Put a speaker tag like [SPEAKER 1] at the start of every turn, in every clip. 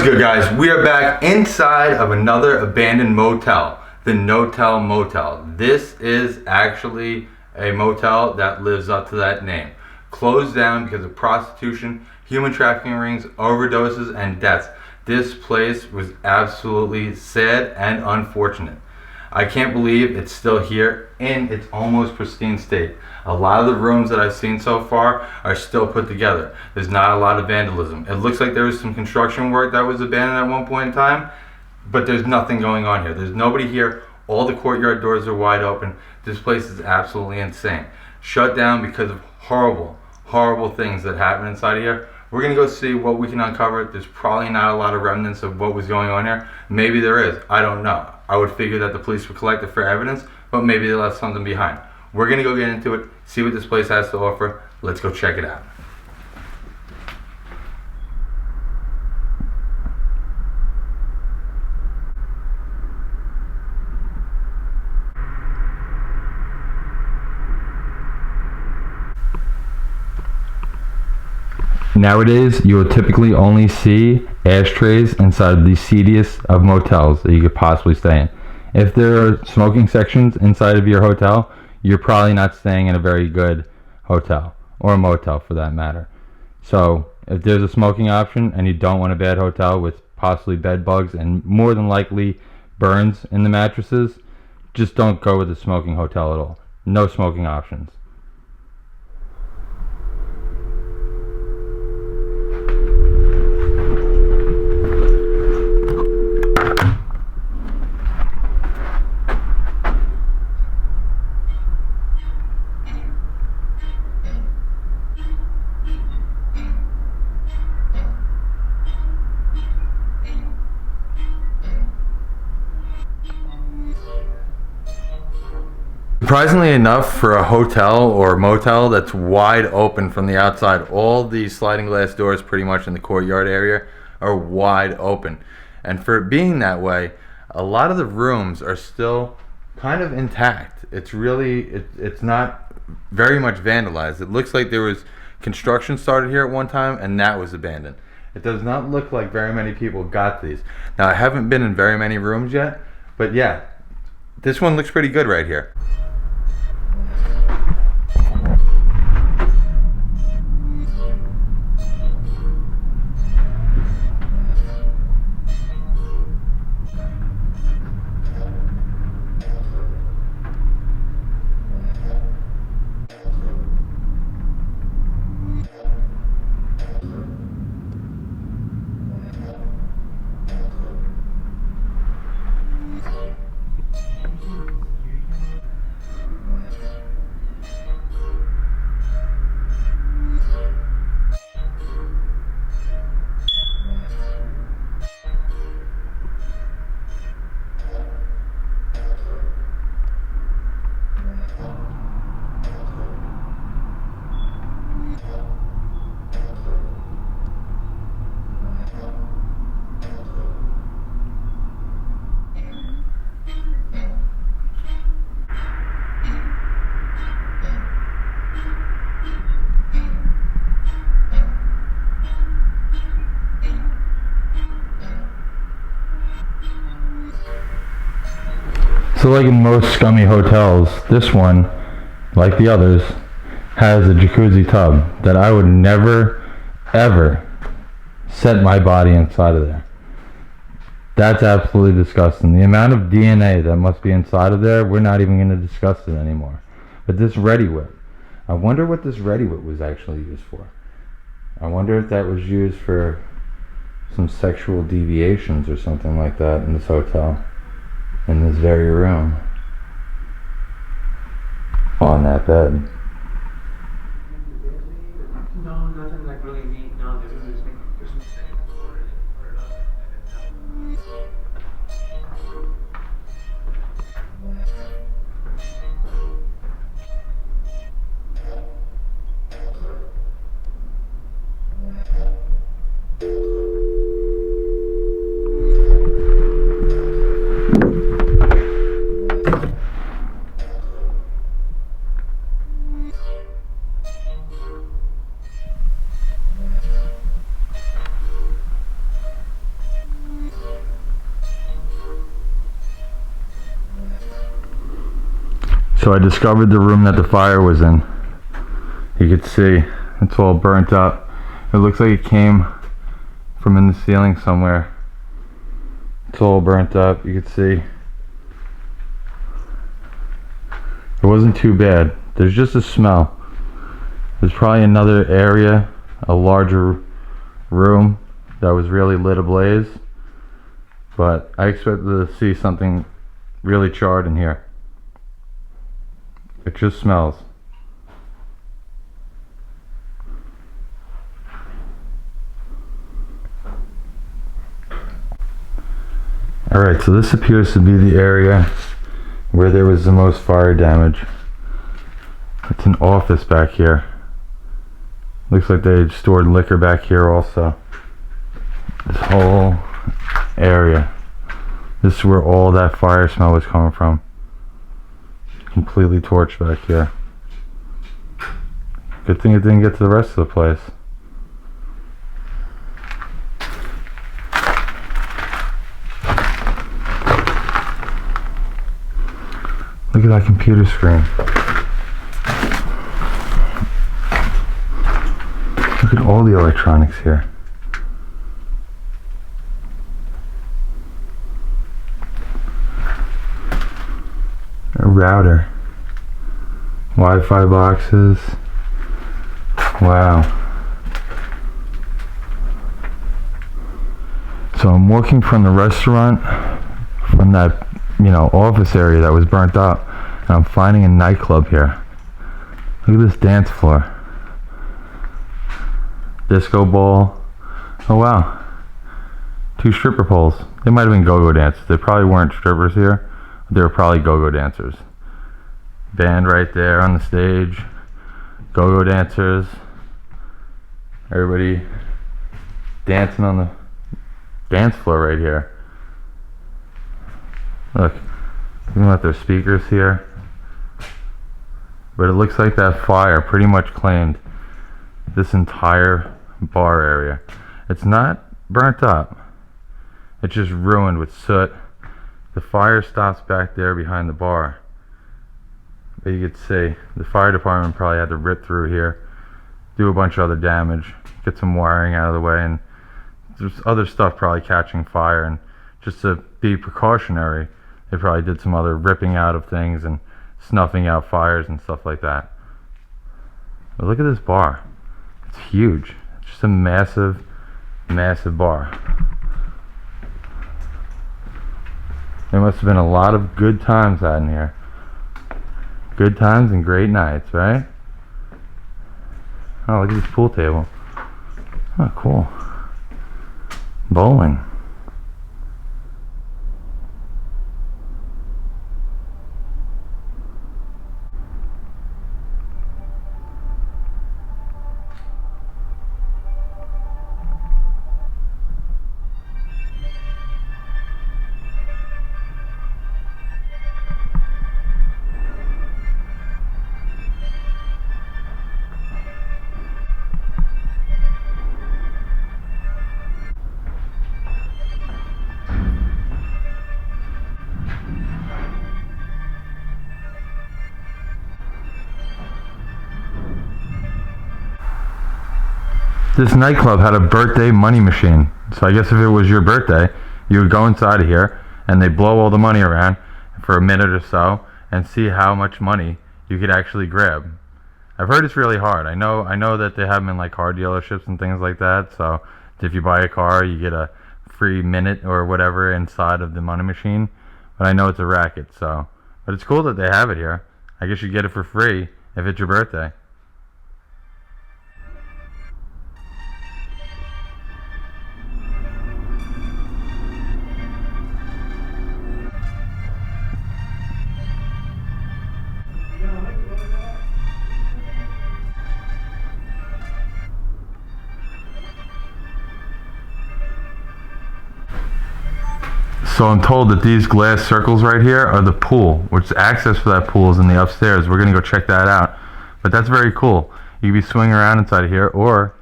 [SPEAKER 1] What's good, guys? We are back inside of another abandoned motel, the No-Tell Motel. This is actually a motel that lives up to that name. Closed down because of prostitution, human trafficking rings, overdoses, and deaths. This place was absolutely sad and unfortunate. I can't believe it's still here in its almost pristine state. A lot of the rooms that I've seen so far are still put together. There's not a lot of vandalism. It looks like there was some construction work that was abandoned at one point in time, but there's nothing going on here. There's nobody here. All the courtyard doors are wide open. This place is absolutely insane. Shut down because of horrible, horrible things that happen inside of here. We're gonna go see what we can uncover. There's probably not a lot of remnants of what was going on here. Maybe there is, I don't know. I would figure that the police would collect it for evidence, but maybe they left something behind. We're gonna go get into it, see what this place has to offer. Let's go check it out. Nowadays, you will typically only see ashtrays inside the seediest of motels that you could possibly stay in. If there are smoking sections inside of your hotel, you're probably not staying in a very good hotel, or a motel for that matter. So, if there's a smoking option and you don't want a bad hotel with possibly bed bugs and more than likely burns in the mattresses, just don't go with a smoking hotel at all. No smoking options. Surprisingly enough, for a hotel or motel that's wide open from the outside, all these sliding glass doors pretty much in the courtyard area are wide open. And for it being that way, a lot of the rooms are still kind of intact. It's not very much vandalized. It looks like there was construction started here at one time and that was abandoned. It does not look like very many people got these. Now, I haven't been in very many rooms yet, but yeah, this one looks pretty good right here. So like in most scummy hotels, this one, like the others, has a jacuzzi tub that I would never, ever set my body inside of there. That's absolutely disgusting. The amount of DNA that must be inside of there, we're not even going to discuss it anymore. But this Ready Whip, I wonder what this Ready Whip was actually used for. I wonder if that was used for some sexual deviations or something like that in this hotel. In this very room, on that bed.
[SPEAKER 2] No, nothing like really neat. No, there's some
[SPEAKER 1] So I discovered the room that the fire was in. You could see it's all burnt up. It looks like it came from in the ceiling somewhere. It's all burnt up. You could see. It wasn't too bad. There's just a smell. There's probably another area, a larger room that was really lit ablaze. But I expected to see something really charred in here. It just smells. Alright, so this appears to be the area where there was the most fire damage. It's an office back here. Looks like they stored liquor back here also. This whole area. This is where all that fire smell was coming from. Completely torched back here. Good thing it didn't get to the rest of the place. Look at that computer screen. Look at all the electronics here. A router. Wi-Fi boxes. Wow. So I'm walking from the restaurant, from that, office area that was burnt up, and I'm finding a nightclub here. Look at this dance floor. Disco ball. Oh wow. 2 stripper poles. They might have been go-go dancers. They probably weren't strippers here. They were probably go-go dancers. Band right there on the stage. Go-go dancers. Everybody dancing on the dance floor right here. Look. Even with their speakers here. But it looks like that fire pretty much claimed this entire bar area. It's not burnt up. It's just ruined with soot. The fire stops back there behind the bar. But you could see the fire department probably had to rip through here, do a bunch of other damage, get some wiring out of the way, and there's other stuff probably catching fire. And just to be precautionary, they probably did some other ripping out of things and snuffing out fires and stuff like that. But look at this bar. It's huge. It's just a massive, massive bar. There must have been a lot of good times out in here. Good times and great nights, right? Oh, look at this pool table. Oh, cool. Bowling. This nightclub had a birthday money machine. So I guess if it was your birthday, you would go inside of here and they blow all the money around for a minute or so and see how much money you could actually grab. I've heard it's really hard. I know that they have them in like car dealerships and things like that. So if you buy a car, you get a free minute or whatever inside of the money machine. But I know it's a racket, so. But it's cool that they have it here. I guess you get it for free if it's your birthday. So I'm told that these glass circles right here are the pool, which access for that pool is in the upstairs. We're gonna go check that out. But that's very cool. You could be swinging around inside of here or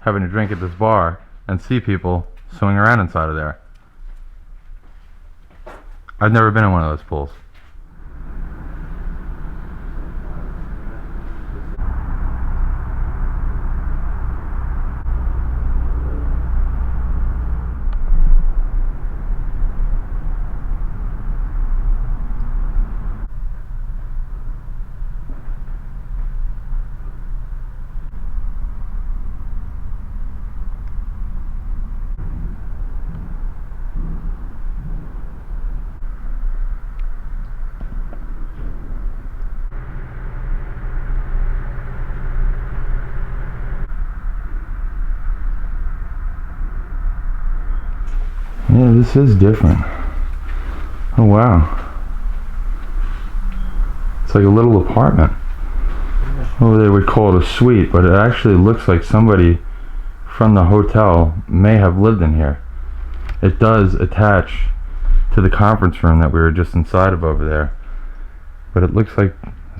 [SPEAKER 1] having a drink at this bar and see people swinging around inside of there. I've never been in one of those pools. Yeah, this is different. Oh wow. It's like a little apartment. Oh, they would call it a suite, but it actually looks like somebody from the hotel may have lived in here. It does attach to the conference room that we were just inside of over there. But it looks like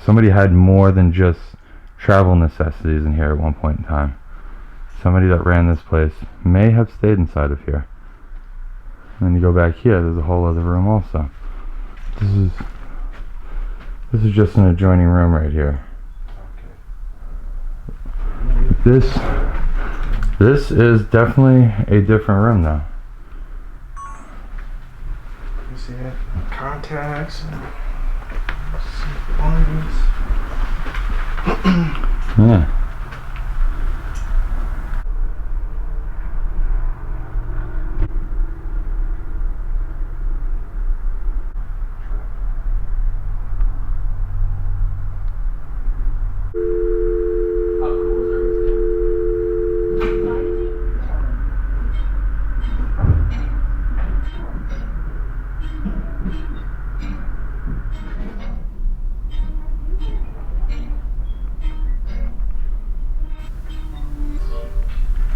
[SPEAKER 1] somebody had more than just travel necessities in here at one point in time. Somebody that ran this place may have stayed inside of here. And then you go back here, there's a whole other room also. This is just an adjoining room right here. This is definitely a different room though.
[SPEAKER 3] You see that? Contacts and belongings.
[SPEAKER 1] Yeah.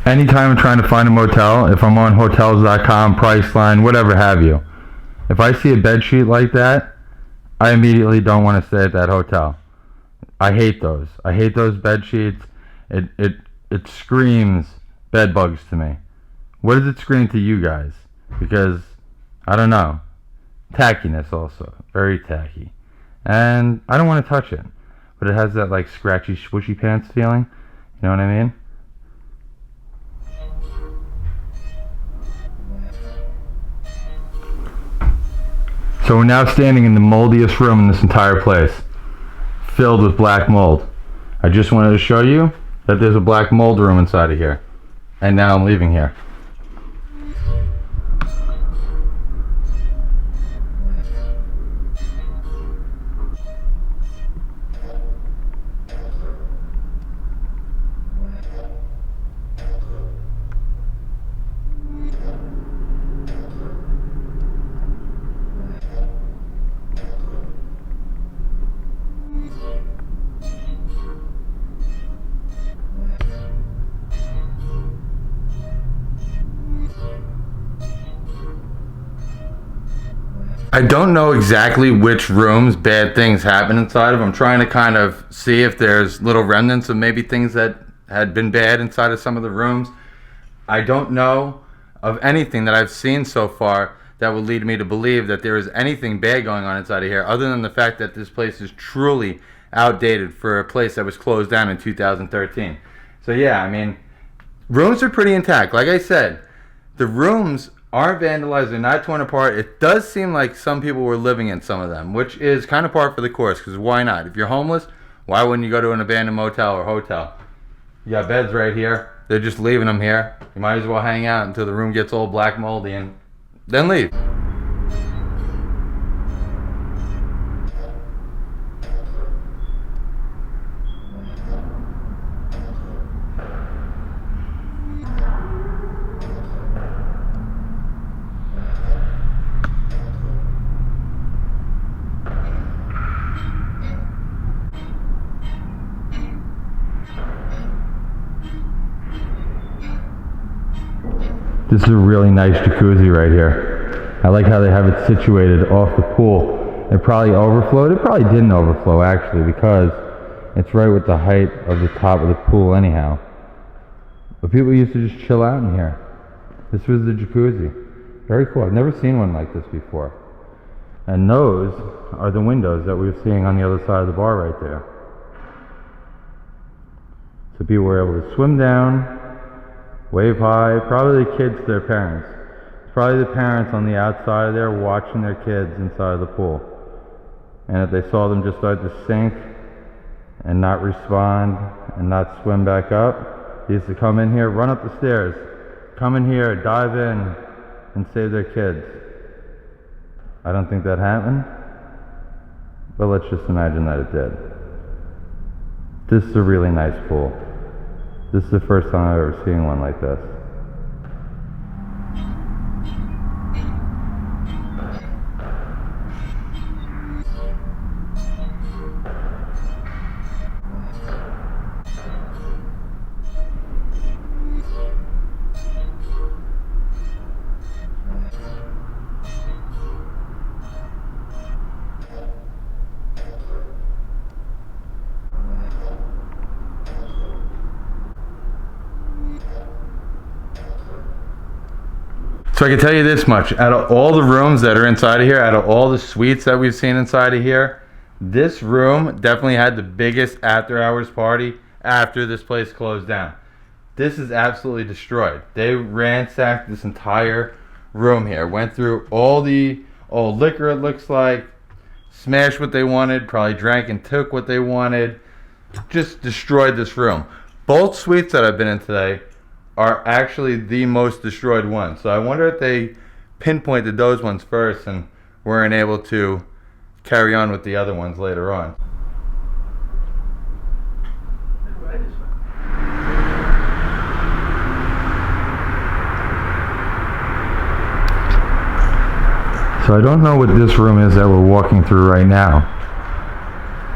[SPEAKER 1] Anytime I'm trying to find a motel, if I'm on hotels.com, Priceline, whatever have you, if I see a bed sheet like that, I immediately don't want to stay at that hotel. I hate those. I hate those bed sheets. It screams bed bugs to me. What does it scream to you guys? Because, I don't know. Tackiness also. Very tacky. And I don't want to touch it. But it has that like scratchy, swishy pants feeling. You know what I mean? So we're now standing in the moldiest room in this entire place, filled with black mold. I just wanted to show you that there's a black mold room inside of here. And now I'm leaving here. I don't know exactly which rooms bad things happen inside of. I'm trying to kind of see if there's little remnants of maybe things that had been bad inside of some of the rooms. I don't know of anything that I've seen so far that would lead me to believe that there is anything bad going on inside of here, other than the fact that this place is truly outdated for a place that was closed down in 2013. So yeah, I mean, rooms are pretty intact. Like I said, the rooms aren't vandalized, they're not torn apart. It does seem like some people were living in some of them, which is kind of par for the course, because why not? If you're homeless, why wouldn't you go to an abandoned motel or hotel? You got beds right here. They're just leaving them here. You might as well hang out until the room gets all black moldy and then leave. This is a really nice jacuzzi right here. I like how they have it situated off the pool. It probably overflowed. It probably didn't overflow actually, because it's right with the height of the top of the pool anyhow. But people used to just chill out in here. This was the jacuzzi. Very cool. I've never seen one like this before. And those are the windows that we were seeing on the other side of the bar right there. So people were able to swim down, wave hi, probably the kids to their parents. It's probably the parents on the outside of there watching their kids inside of the pool. And if they saw them just start to sink and not respond and not swim back up, they used to come in here, run up the stairs, come in here, dive in, and save their kids. I don't think that happened, but let's just imagine that it did. This is a really nice pool. This is the first time I've ever seen one like this. So I can tell you this much, out of all the rooms that are inside of here, out of all the suites that we've seen inside of here, this room definitely had the biggest after hours party after this place closed down. This is absolutely destroyed. They ransacked this entire room here, went through all the old liquor, it looks like, smashed what they wanted, probably drank and took what they wanted, just destroyed this room. Both suites that I've been in today are actually the most destroyed ones. So I wonder if they pinpointed those ones first and weren't able to carry on with the other ones later on. So I don't know what this room is that we're walking through right now,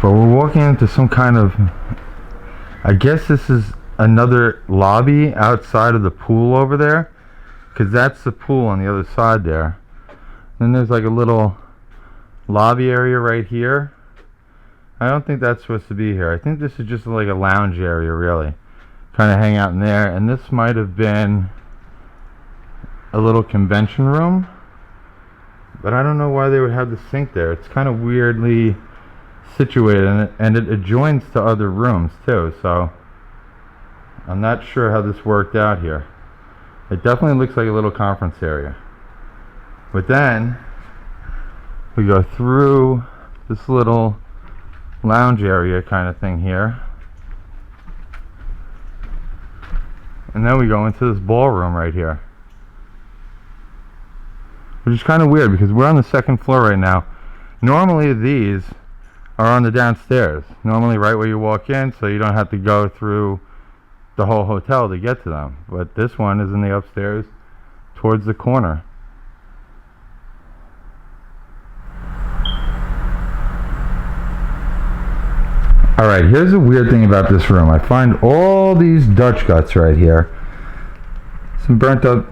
[SPEAKER 1] but we're walking into some kind of, I guess this is another lobby outside of the pool over there, because that's the pool on the other side there. Then there's like a little lobby area right here. I don't think that's supposed to be here. I think this is just like a lounge area, really. Kind of hang out in there, and this might have been a little convention room, but I don't know why they would have the sink there. It's kind of weirdly situated, and it adjoins to other rooms too, so I'm not sure how this worked out here. It definitely looks like a little conference area. But then we go through this little lounge area kind of thing here, and then we go into this ballroom right here, which is kind of weird because we're on the second floor right now. Normally these are on the downstairs, normally right where you walk in, so you don't have to go through the whole hotel to get to them. But this one is in the upstairs towards the corner. Alright, here's a weird thing about this room. I find all these Dutch guts right here. Some burnt up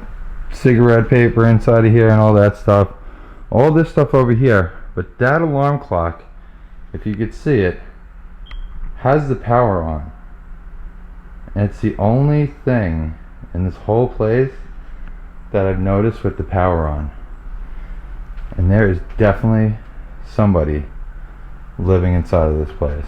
[SPEAKER 1] cigarette paper inside of here and all that stuff. All this stuff over here. But that alarm clock, if you could see it, has the power on. And it's the only thing in this whole place that I've noticed with the power on. And there is definitely somebody living inside of this place.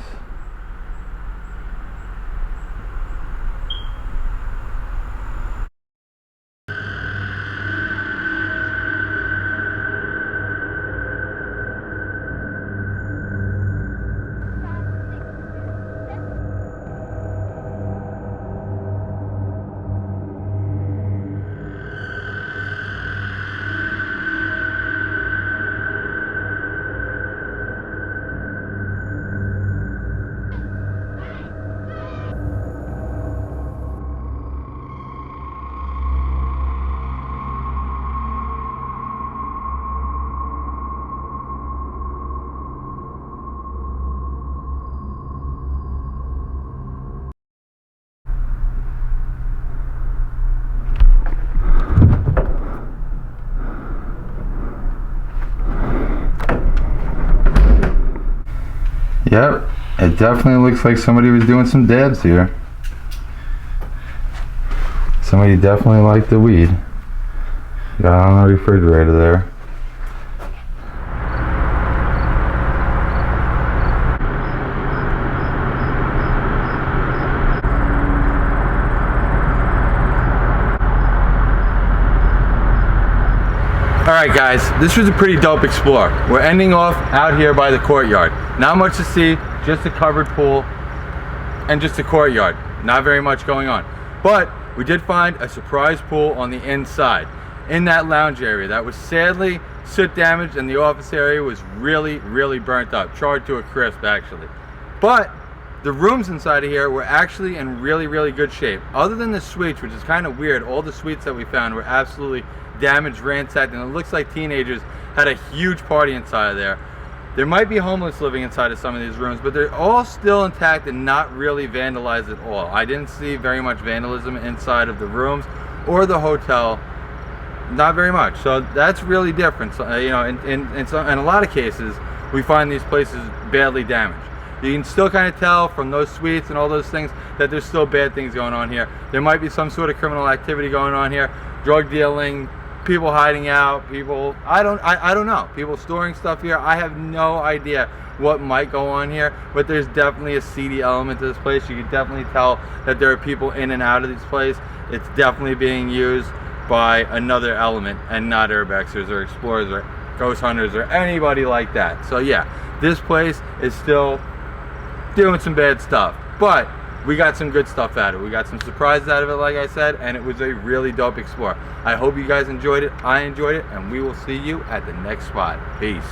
[SPEAKER 1] Yep, it definitely looks like somebody was doing some dabs here. Somebody definitely liked the weed. Got it on the refrigerator there. Alright guys, this was a pretty dope explore. We're ending off out here by the courtyard. Not much to see, just a covered pool and just a courtyard. Not very much going on. But we did find a surprise pool on the inside, in that lounge area that was sadly soot damaged, and the office area was really, really burnt up. Charred to a crisp actually. But the rooms inside of here were actually in really, really good shape. Other than the suites, which is kind of weird, all the suites that we found were absolutely damaged, ransacked, and it looks like teenagers had a huge party inside of there. There might be homeless living inside of some of these rooms, but they're all still intact and not really vandalized at all. I didn't see very much vandalism inside of the rooms or the hotel. Not very much. So that's really different. So, you know, in a lot of cases, we find these places badly damaged. You can still kind of tell from those suites and all those things that there's still bad things going on here. There might be some sort of criminal activity going on here, drug dealing, people hiding out, people, I don't know, people storing stuff here. I have no idea what might go on here, but there's definitely a seedy element to this place. You can definitely tell that there are people in and out of this place. It's definitely being used by another element and not urbexers or explorers or ghost hunters or anybody like that. So yeah, this place is still doing some bad stuff, but we got some good stuff out of it. We got some surprises out of it, like I said, and it was a really dope explore. I hope you guys enjoyed it. I enjoyed it, and we will see you at the next spot. Peace.